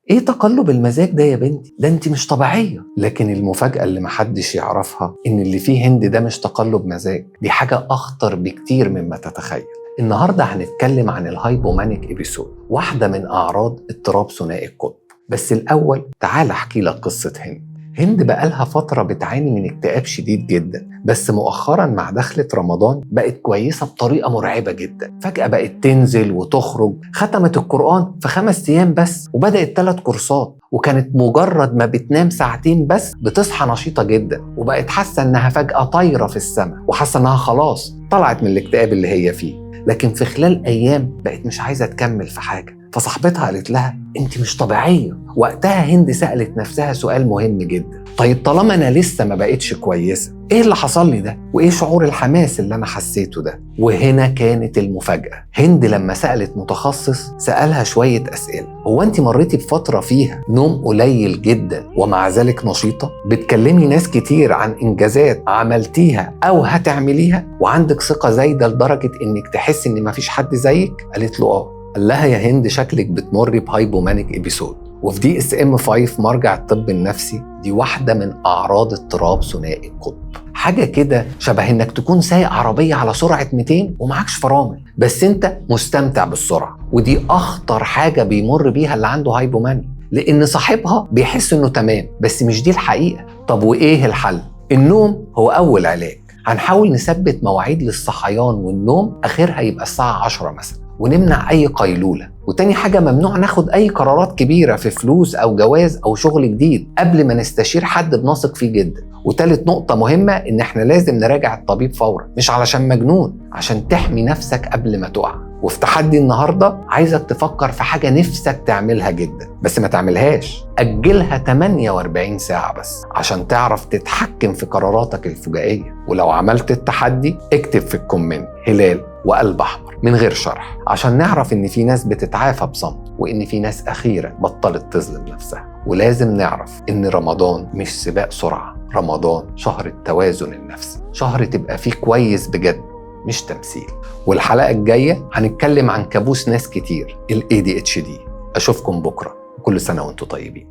ايه تقلب المزاج ده يا بنتي؟ ده انت مش طبيعية. لكن المفاجأة اللي محدش يعرفها ان اللي فيه هند ده مش تقلب مزاج، دي حاجة اخطر بكتير مما تتخيل. النهاردة هنتكلم عن الهايبومانيك ابيسود، واحدة من اعراض اضطراب ثنائي القطب. بس الاول تعال احكي لك قصة هند. هند بقالها فترة بتعاني من اكتئاب شديد جدا، بس مؤخرا مع دخلة رمضان بقت كويسة بطريقة مرعبة جدا. فجأة بقت تنزل وتخرج، ختمت القرآن في 5 أيام بس، وبدأت 3 كورسات، وكانت مجرد ما بتنام ساعتين بس بتصحى نشيطة جدا، وبقت حاسة انها فجأة طايرة في السماء، وحاسة انها خلاص طلعت من الاكتئاب اللي هي فيه. لكن في خلال أيام بقت مش عايزة تكمل في حاجة، فصاحبتها قالت لها انت مش طبيعية. وقتها هند سألت نفسها سؤال مهم جدا: طيب طالما انا لسه ما بقتش كويسة، ايه اللي حصل لي ده؟ وايه شعور الحماس اللي انا حسيته ده؟ وهنا كانت المفاجأة. هند لما سألت متخصص سألها شوية أسئلة: هو انت مريتي بفترة فيها نوم قليل جدا ومع ذلك نشيطة؟ بتكلمي ناس كتير عن انجازات عملتيها او هتعمليها وعندك ثقة زايدة لدرجة انك تحس ان مفيش حد زيك؟ قالت له اه. قال لها يا هند شكلك بتمري بهايبومانيك ابيسود، وفي DSM-5 مرجع الطب النفسي دي واحدة من أعراض اضطراب ثنائي القطب. حاجة كده شبه إنك تكون سايق عربية على سرعة 200 ومعكش فرامل، بس أنت مستمتع بالسرعة. ودي أخطر حاجة بيمر بيها اللي عنده هايبومانيا، لأن صاحبها بيحس إنه تمام، بس مش دي الحقيقة. طب وإيه الحل؟ النوم هو أول علاج. هنحاول نثبت مواعيد للصحيان والنوم، آخرها يبقى الساعة 10 مثلا، ونمنع أي قيلولة. وتاني حاجة، ممنوع ناخد أي قرارات كبيرة في فلوس أو جواز أو شغل جديد قبل ما نستشير حد بنثق فيه جدا. وتالت نقطة مهمة، إن إحنا لازم نراجع الطبيب فورا، مش علشان مجنون، عشان تحمي نفسك قبل ما تقع. وفي تحدي النهاردة عايزك تفكر في حاجة نفسك تعملها جدا بس ما تعملهاش، أجلها 48 ساعة بس عشان تعرف تتحكم في قراراتك الفجائية. ولو عملت التحدي اكتب في الكومنت هلال وقلب أحمر من غير شرح، عشان نعرف إن في ناس بتتعافى بصمت، وإن في ناس أخيرا بطلت تظلم نفسها. ولازم نعرف إن رمضان مش سباق سرعة، رمضان شهر التوازن النفسي، شهر تبقى فيه كويس بجد مش تمثيل. والحلقة الجاية هنتكلم عن كابوس ناس كتير، ال ADHD. أشوفكم بكرة، وكل سنة وانتم طيبين.